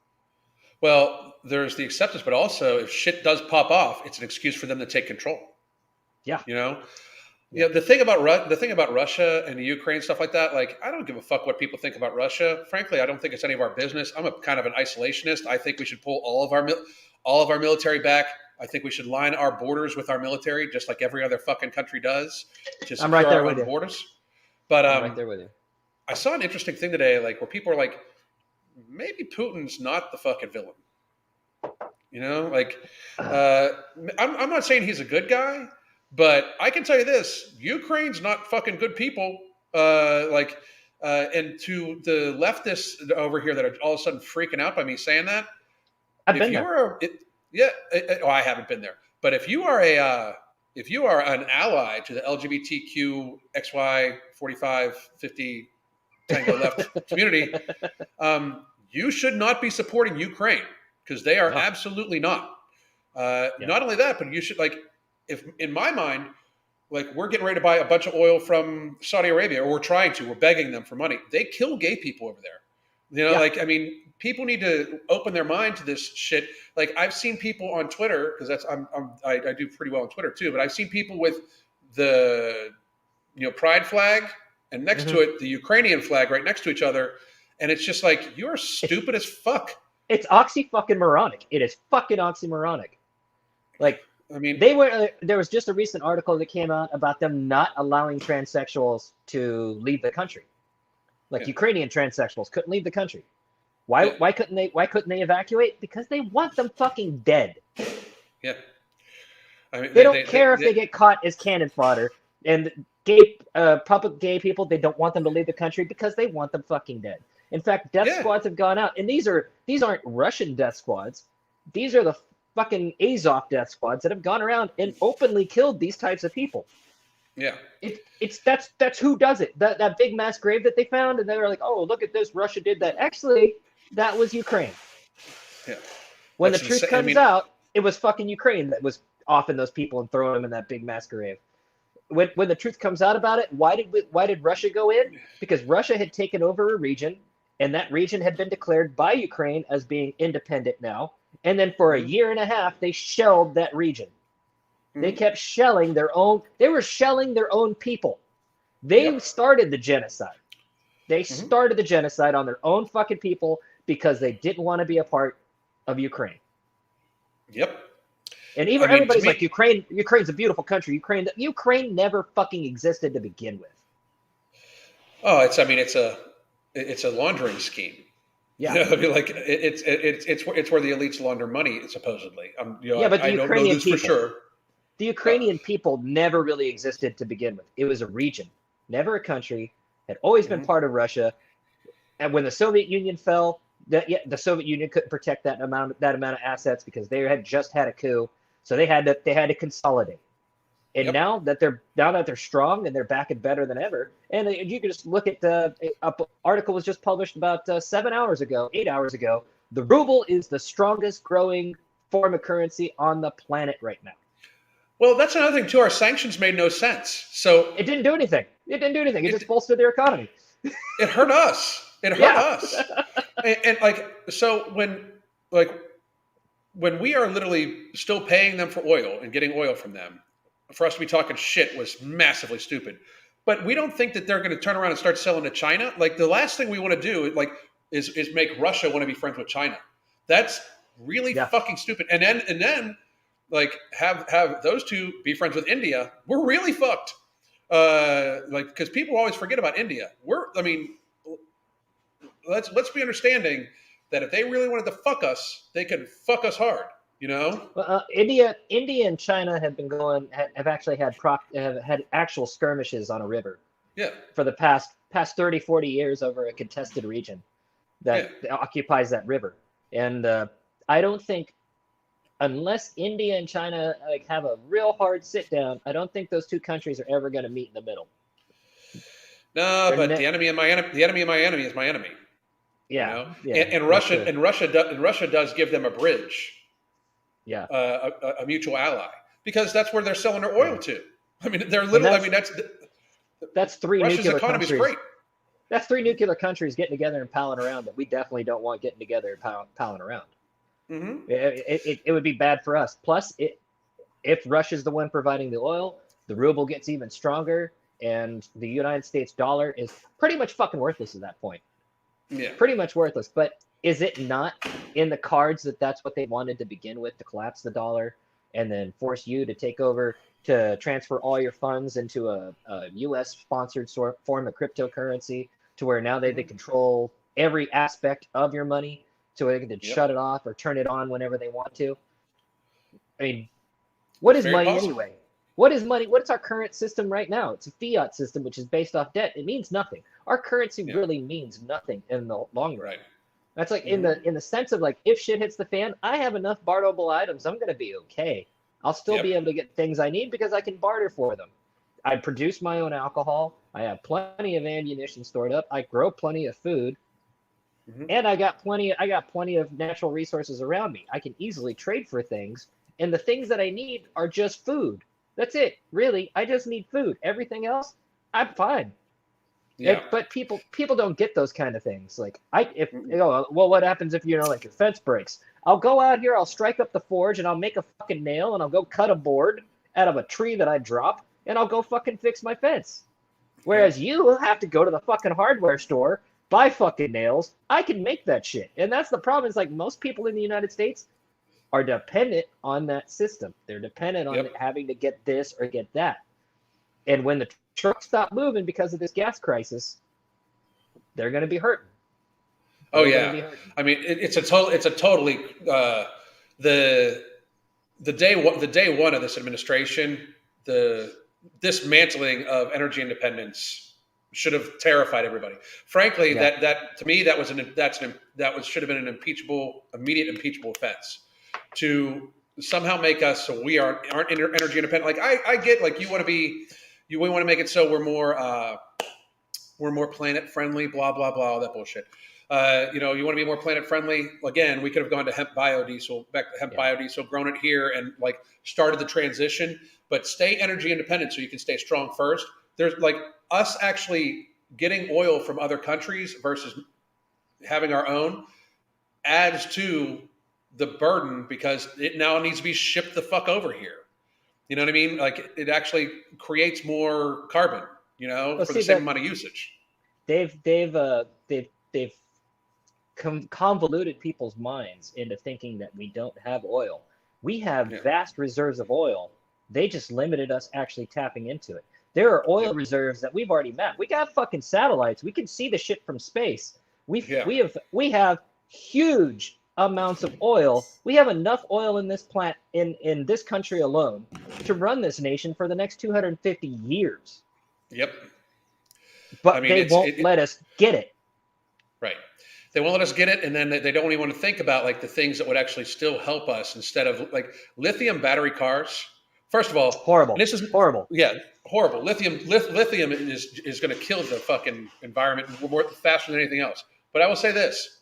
Well, there's the acceptance, but also if shit does pop off, it's an excuse for them to take control. Yeah, You know, yeah. the thing about Russia and the Ukraine stuff like that. Like, I don't give a fuck what people think about Russia. Frankly, I don't think it's any of our business. I'm a kind of an isolationist. I think we should pull all of our military back. I think we should line our borders with our military, just like every other fucking country does, to I'm right secure there our with own you. borders. But I'm right there with you. I saw an interesting thing today, like where people are like, maybe Putin's not the fucking villain. You know, like uh, I'm not saying he's a good guy, but I can tell you this: Ukraine's not fucking good people. And to the leftists over here that are all of a sudden freaking out by me saying that, I've if been you there. are, I haven't been there, but if you are an ally to the LGBTQ XY 45 50 Tango Left community, you should not be supporting Ukraine because they are No. absolutely not. Yeah. Not only that, but you should like, if in my mind, like we're getting ready to buy a bunch of oil from Saudi Arabia, or we're trying to, we're begging them for money. They kill gay people over there. You know, Yeah. like I mean, people need to open their mind to this shit. Like I've seen people on Twitter because I do pretty well on Twitter too, but I've seen people with the pride flag and next to Hmm. it the Ukrainian flag right next to each other, and it's just like you're It's stupid as fuck. it's oxy fucking moronic. It is fucking oxymoronic. Like I mean, there was just a recent article that came out about them not allowing transsexuals to leave the country. Like yeah, Ukrainian transsexuals couldn't leave the country. yeah, Why couldn't they evacuate? Because they want them fucking dead. yeah. I mean, They don't care if they get caught as cannon fodder. And public gay people, they don't want them to leave the country because they want them fucking dead. In fact, death yeah, squads have gone out, and these aren't Russian death squads. These are the fucking Azov death squads that have gone around and openly killed these types of people. yeah, That's who does it. That big mass grave that they found, and they were like, oh, look at this, Russia did that. Actually, that was Ukraine. yeah. When the That's truth insane. I comes mean, out, it was fucking Ukraine that was offing those people and throwing them in that big mass grave. When the truth comes out about it, why did Russia go in? Because Russia had taken over a region, and that region had been declared by Ukraine as being independent now. And then for a mhm, year and a half, they shelled that region. They mhm, kept shelling their own. They were shelling their own people. They yep, started the genocide. They mhm, started the genocide on their own fucking people because they didn't want to be a part of Ukraine. yep. And I even mean, to everybody's me, like, Ukraine's a beautiful country. Ukraine never fucking existed to begin with. oh, I mean, it's a laundering scheme. You Yeah. know, I mean, like it's where the elites launder money supposedly. Yeah, but I don't know this for sure. the Uh, Ukrainian people never really existed to begin with. It was a region, never a country, had always been mhm, part of Russia. And when the Soviet Union fell, the Soviet Union couldn't protect that amount of assets because they had just had a coup. So they had to consolidate. And yep, now that they're strong and they're back and better than ever, and you can just look at the article was just published about 7 hours ago, 8 hours ago. The ruble is the strongest growing form of currency on the planet right now. Well, that's another thing too. Our sanctions made no sense. So It didn't do anything. It just bolstered their economy. it hurt us. It hurt Yeah. us. And like so when we are literally still paying them for oil and getting oil from them, for us to be talking shit was massively stupid. But we don't think that they're going to turn around and start selling to China. Like the last thing we want to do, is make Russia want to be friends with China. That's really fucking stupid. And then like have those two be friends with India. We're really fucked. Because people always forget about India. Let's be understanding that if they really wanted to fuck us, they could fuck us hard. You know? Well, India and China have actually had actual skirmishes on a river. Yeah. For the past 30, 40 years over a contested region that occupies that river. And I don't think, unless India and China have a real hard sit down, I don't think those two countries are ever going to meet in the middle. No, but the enemy of my enemy is my enemy. Yeah. You know? And Russia does give them a bridge. Yeah. A mutual ally, because that's where they're selling their oil to. I mean, they're literally. That's three Russia's nuclear economy countries. Is great. That's three nuclear countries getting together and palling around that we definitely don't want getting together and palling around. Mm-hmm. It would be bad for us. Plus, if Russia's the one providing the oil, the ruble gets even stronger, and the United States dollar is pretty much fucking worthless at that point. Yeah. Pretty much worthless. But is it not in the cards that that's what they wanted to begin with, to collapse the dollar and then force you to take over, to transfer all your funds into a U.S.-sponsored form of cryptocurrency, to where now they control every aspect of your money, so they can shut it off or turn it on whenever they want to? I mean, what is money anyway? What is money? What's our current system right now? It's a fiat system, which is based off debt. It means nothing. Our currency really means nothing in the long run. Right. That's like in the sense of like, if shit hits the fan, I have enough barterable items. I'm gonna be okay. I'll still be able to get things I need because I can barter for them. I produce my own alcohol. I have plenty of ammunition stored up. I grow plenty of food, and I got plenty of natural resources around me. I can easily trade for things, and the things that I need are just food. That's it, really. I just need food. Everything else, I'm fine. Yeah. But people don't get those kind of things. Like what happens if your fence breaks? I'll go out here, I'll strike up the forge, and I'll make a fucking nail, and I'll go cut a board out of a tree that I drop, and I'll go fucking fix my fence. Whereas you have to go to the fucking hardware store, buy fucking nails. I can make that shit. And that's the problem, is like most people in the United States are dependent on that system. They're dependent on having to get this or get that. And when the trucks stop moving because of this gas crisis, they're going to be hurting. I mean, it's a totally the day one of this administration, the dismantling of energy independence should have terrified everybody. Frankly, that to me should have been an immediate impeachable offense, to somehow make us so we aren't energy independent. Like I get, like, we want to make it so we're more planet friendly, blah blah blah, all that bullshit. You want to be more planet friendly. Again, we could have gone to hemp biodiesel, grown it here, and like started the transition. But stay energy independent so you can stay strong first. There's like us actually getting oil from other countries versus having our own adds to the burden, because it now needs to be shipped the fuck over here. You know what I mean? Like, it actually creates more carbon, for the same amount of usage. They've convoluted people's minds into thinking that we don't have oil. We have vast reserves of oil. They just limited us actually tapping into it. There are oil reserves that we've already mapped. We got fucking satellites. We can see the shit from space. We have huge amounts of oil. We have enough oil in this plant in this country alone to run this nation for the next 250 years. Yep. But they won't let us get it. Right. They won't let us get it, and then they don't even want to think about like the things that would actually still help us, instead of like lithium battery cars. First of all, horrible. This is horrible. Yeah, horrible. Lithium is going to kill the fucking environment more faster than anything else. But I will say this: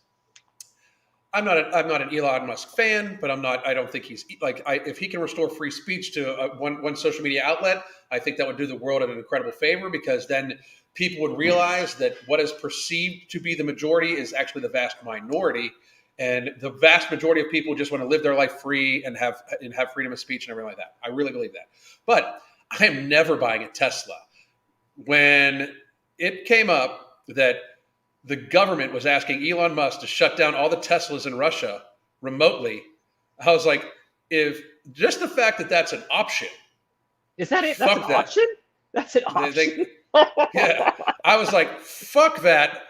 I'm not an Elon Musk fan, but I don't think he's like, if he can restore free speech to one social media outlet, I think that would do the world an incredible favor, because then people would realize that what is perceived to be the majority is actually the vast minority. And the vast majority of people just want to live their life free and have freedom of speech and everything like that. I really believe that. But I am never buying a Tesla. When it came up that the government was asking Elon Musk to shut down all the Teslas in Russia remotely, I was like, if just the fact that that's an option, Is that it? That's an fuck that. option? That's an option? Yeah, I was like, fuck that.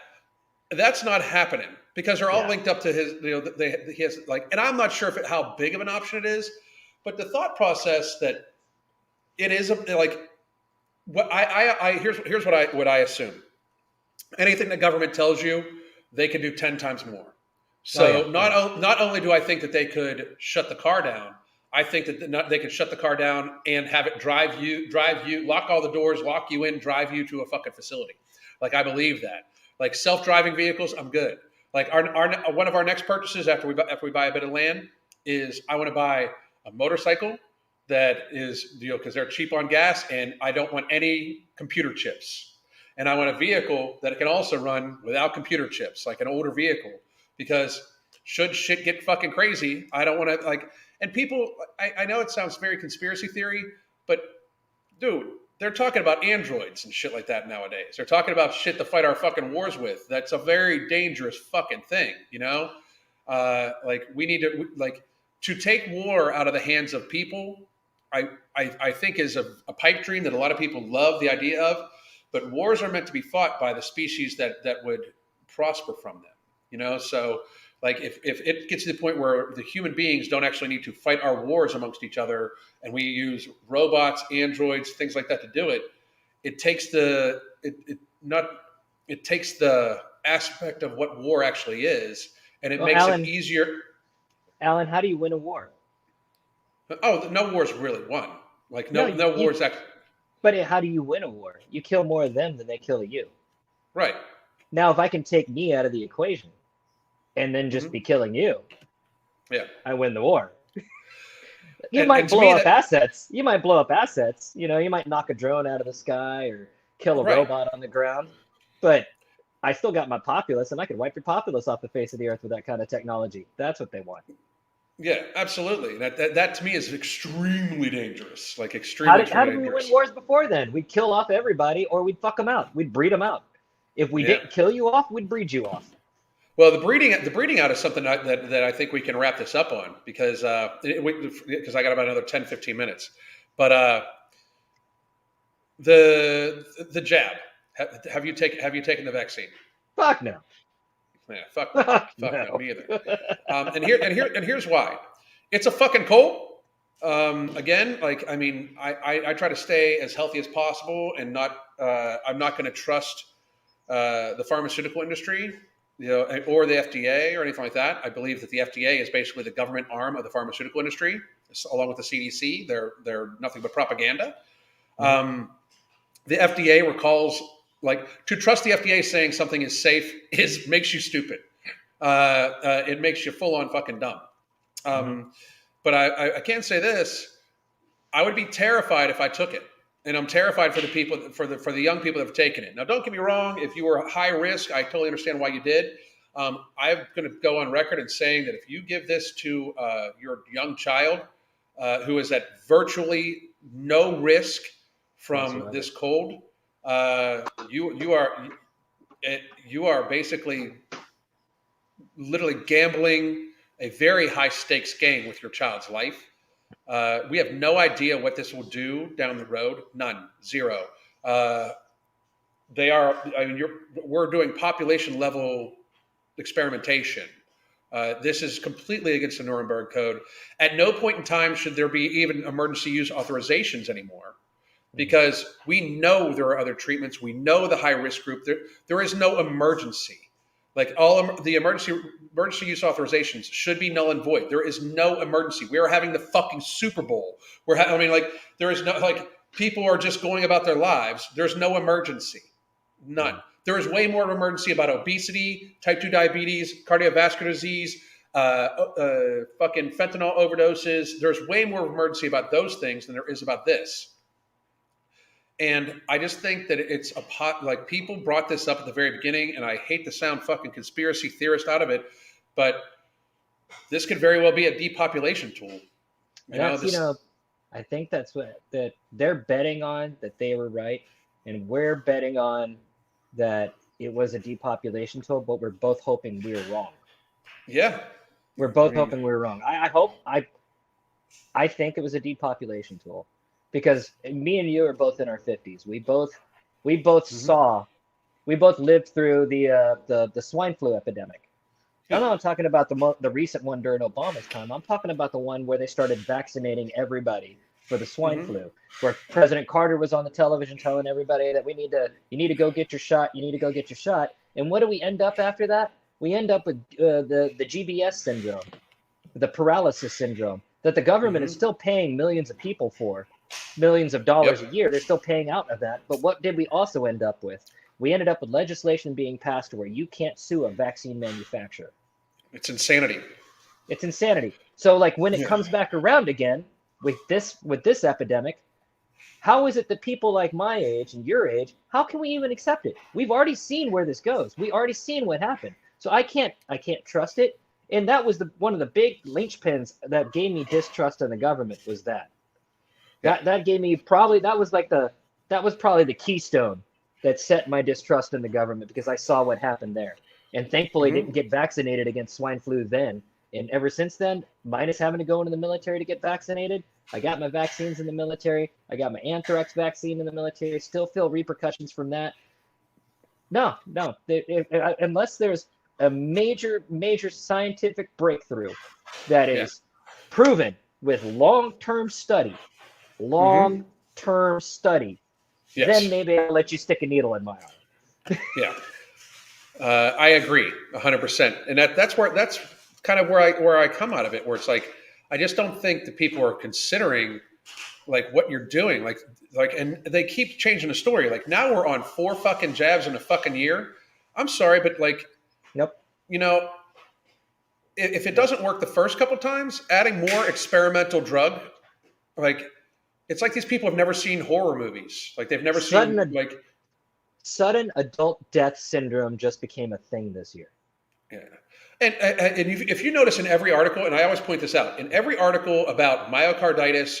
That's not happening, because they're all linked up to his, he has like, and I'm not sure how big of an option it is, but the thought process that it is like, what here's what I assume. Anything the government tells you, they can do 10 times more. So not only do I think that they could shut the car down, I think that they could shut the car down and have it drive you, lock all the doors, lock you in, drive you to a fucking facility. Like, I believe that. Like, self-driving vehicles, I'm good. Like, our one of our next purchases after we buy a bit of land is, I want to buy a motorcycle that is, because they're cheap on gas, and I don't want any computer chips. And I want a vehicle that can also run without computer chips, like an older vehicle, because should shit get fucking crazy, I don't want to, like, and people, I know it sounds very conspiracy theory, but dude, they're talking about androids and shit like that nowadays. They're talking about shit to fight our fucking wars with. That's a very dangerous fucking thing, like, we need to take war out of the hands of people. I think is a pipe dream that a lot of people love the idea of. But wars are meant to be fought by the species that would prosper from them, So, like, if it gets to the point where the human beings don't actually need to fight our wars amongst each other, and we use robots, androids, things like that to do it, it takes the aspect of what war actually is, and it makes it easier. Alan, how do you win a war? Oh, no war's really won. Like, no war's actually. But how do you win a war? You kill more of them than they kill you. Right. Now, if I can take me out of the equation and then just be killing you, I win the war. You might blow up assets. You might blow up assets. You might knock a drone out of the sky or kill a robot on the ground. But I still got my populace, and I could wipe your populace off the face of the earth with that kind of technology. That's what they want. Yeah, absolutely. That to me is extremely dangerous. Like, extremely dangerous. How did we win wars before then? We'd kill off everybody, or we'd fuck them out. We'd breed them out. If we didn't kill you off, we'd breed you off. Well, the breeding out is something that I think we can wrap this up on, because I got about another 10, 15 minutes. But the jab. Have you taken the vaccine? Fuck no. Yeah, fuck no, me either. And here's why. It's a fucking cold. Again, like, I mean, I try to stay as healthy as possible, and I'm not going to trust the pharmaceutical industry, or the FDA or anything like that. I believe that the FDA is basically the government arm of the pharmaceutical industry, along with the CDC. They're nothing but propaganda. The FDA recalls. Like, to trust the FDA saying something is safe makes you stupid. It makes you full on fucking dumb. But I can say this: I would be terrified if I took it, and I'm terrified for the people, for the young people that have taken it. Now, don't get me wrong. If you were high risk, I totally understand why you did. I'm going to go on record and saying that if you give this to your young child who is at virtually no risk from this cold. You are basically literally gambling a very high stakes game with your child's life. We have no idea what this will do down the road. None. Zero. We're doing population level experimentation. This is completely against the Nuremberg Code. At no point in time should there be even emergency use authorizations anymore, because we know there are other treatments. We know the high risk group. There is no emergency. Like, all the emergency use authorizations should be null and void. There is no emergency. We are having the fucking Super Bowl. There is no, like, people are just going about their lives. There's no emergency. None. There is way more of an emergency about obesity, type 2 diabetes, cardiovascular disease, fucking fentanyl overdoses. There's way more emergency about those things than there is about this. And I just think that it's a pot, like people brought this up at the very beginning, and I hate to sound fucking conspiracy theorist out of it, but this could very well be a depopulation tool. And that's, I think that's what that they're betting on, that they were right, and we're betting on that it was a depopulation tool, but we're both hoping we were wrong. Yeah. We're both hoping we were wrong. I think it was a depopulation tool, because me and you are both in our 50s. We both lived through the swine flu epidemic. I'm not talking about the recent one during Obama's time. I'm talking about the one where they started vaccinating everybody for the swine flu, where President Carter was on the television telling everybody that you need to go get your shot. You need to go get your shot. And what do we end up after that? We end up with the GBS syndrome, the paralysis syndrome, that the government is still paying millions of people for, millions of dollars a year. They're still paying out of that. But what did we also end up with? We ended up with legislation being passed where you can't sue a vaccine manufacturer. It's insanity. It's insanity. So like when it comes back around again with this epidemic, how is it that people like my age and your age, how can we even accept it? We've already seen where this goes. We already seen what happened. So I can't trust it. And that was one of the big linchpins that gave me distrust in the government, was that. That gave me that was probably the keystone that set my distrust in the government, because I saw what happened there. And thankfully didn't get vaccinated against swine flu then. And ever since then, minus having to go into the military to get vaccinated, I got my vaccines in the military. I got my anthrax vaccine in the military. Still feel repercussions from that. No. Unless there's a major scientific breakthrough that is proven with long-term study, then maybe I'll let you stick a needle in my arm. Yeah. I agree 100%. And that's kind of where I come out of it, where it's like, I just don't think that people are considering like what you're doing. Like, and they keep changing the story. Like now we're on 4 fucking jabs in a fucking year. I'm sorry, but like, nope. If it doesn't work the first couple times, adding more experimental drug, like, it's like these people have never seen horror movies. Like they've never sudden adult death syndrome just became a thing this year. Yeah. And if you notice in every article, and I always point this out, in every article about myocarditis,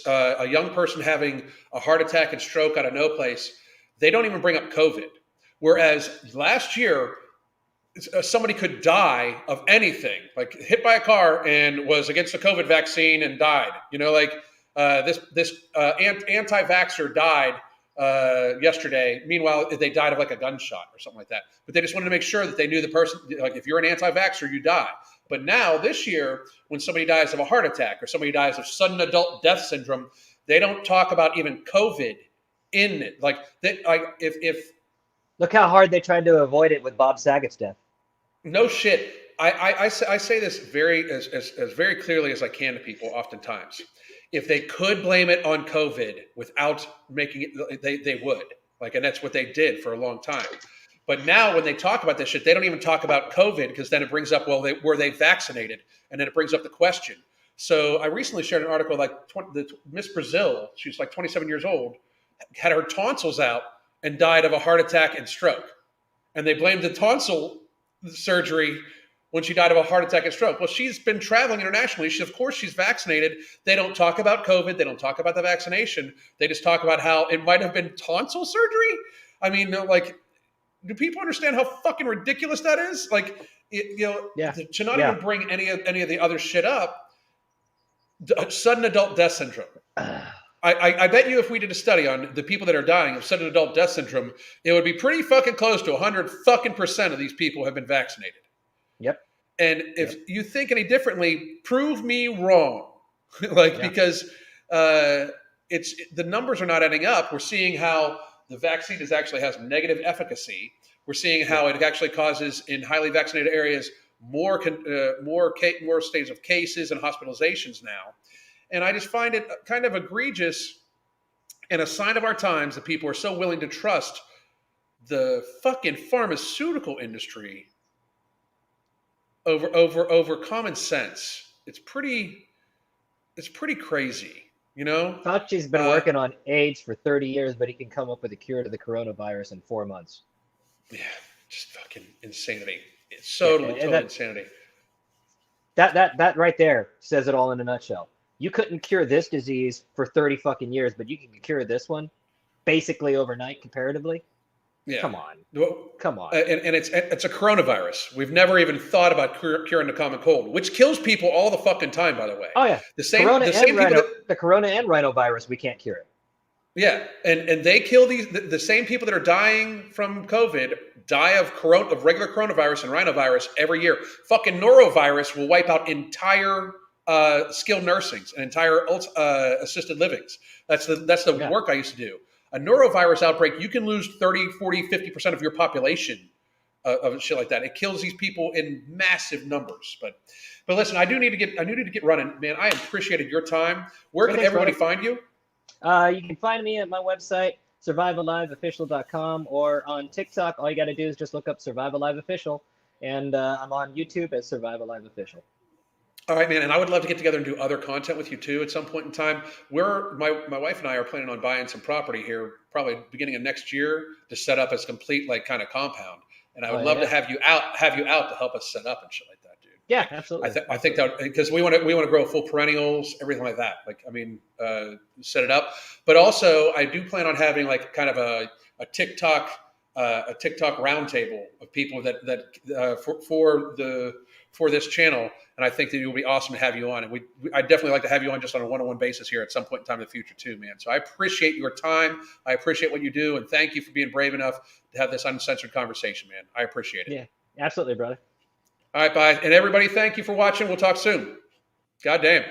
a young person having a heart attack and stroke out of no place, they don't even bring up COVID. Whereas last year, somebody could die of anything, like hit by a car and was against the COVID vaccine and died. This anti-vaxxer died yesterday. Meanwhile, they died of like a gunshot or something like that. But they just wanted to make sure that they knew the person, like if you're an anti-vaxxer, you die. But now this year, when somebody dies of a heart attack or somebody dies of sudden adult death syndrome, they don't talk about even COVID in it. Like if look how hard they tried to avoid it with Bob Saget's death. No shit. I say this as very clearly as I can to people oftentimes. If they could blame it on COVID without making it, they would. Like, and that's what they did for a long time. But now when they talk about this shit, they don't even talk about COVID, because then it brings up, well, were they vaccinated? And then it brings up the question. So I recently shared an article like Miss Brazil, she's like 27 years old, had her tonsils out and died of a heart attack and stroke. And they blamed the tonsil surgery when she died of a heart attack and stroke. Well, she's been traveling internationally. Of course, she's vaccinated. They don't talk about COVID. They don't talk about the vaccination. They just talk about how it might have been tonsil surgery. I mean, like, do people understand how fucking ridiculous that is? Like, to not even bring any of the other shit up. Sudden adult death syndrome. I bet you if we did a study on the people that are dying of sudden adult death syndrome, it would be pretty fucking close to 100% of these people have been vaccinated. Yep. And if you think any differently, prove me wrong. Because it's the numbers are not adding up. We're seeing how the vaccine actually has negative efficacy. We're seeing how it actually causes in highly vaccinated areas more stages of cases and hospitalizations now. And I just find it kind of egregious and a sign of our times that people are so willing to trust the fucking pharmaceutical industry over common sense. It's pretty crazy, you know. Fauci's been Uh, working on AIDS for 30 years, but he can come up with a cure to the coronavirus in 4 months. yeah, just fucking insanity. It's Yeah, totally insanity. that right there says it all in a nutshell. You couldn't cure this disease for 30 fucking years, but you can cure this one basically overnight comparatively. Yeah. Come on. Well, Come on. and it's a coronavirus. We've never even thought about curing the common cold, which kills people all the fucking time, by the way. Oh yeah. The same people that The corona and rhinovirus, we can't cure it. yeah, and they kill the same people that are dying from COVID die of regular coronavirus and rhinovirus every year. Fucking norovirus will wipe out entire skilled nursings and entire assisted livings. That's the Yeah. work I used to do. A norovirus outbreak, you can lose 30, 40, 50% of your population of shit like that. It kills these people in massive numbers. But listen, I do need to get running, man. I appreciated your time. Where Hey, can thanks, everybody brother. find you? You can find me at my website, survivalliveofficial.com, or on TikTok. All you got to do is just look up Survive Alive Official, and I'm on YouTube as Survive Alive Official. All right, man, and I would love to get together and do other content with you too at some point in time. My wife and I are planning on buying some property here, probably beginning of next year, to set up as complete like kind of compound. And I Oh would yeah, love to yeah, have you out to help us set up and shit like that, dude. yeah, Like absolutely, I think absolutely. that because we want to grow full perennials, everything like that. Like I mean, set it up. But also, I do plan on having like kind of a TikTok roundtable of people that for this channel, and I think that it would be awesome to have you on. And I definitely like to have you on just on a one-on-one basis here at some point in time in the future too, man. So I appreciate your time. I appreciate what you do, and thank you for being brave enough to have this uncensored conversation, man. I appreciate it. Yeah, absolutely, brother. All right, bye. And everybody, thank you for watching. We'll talk soon. God damn.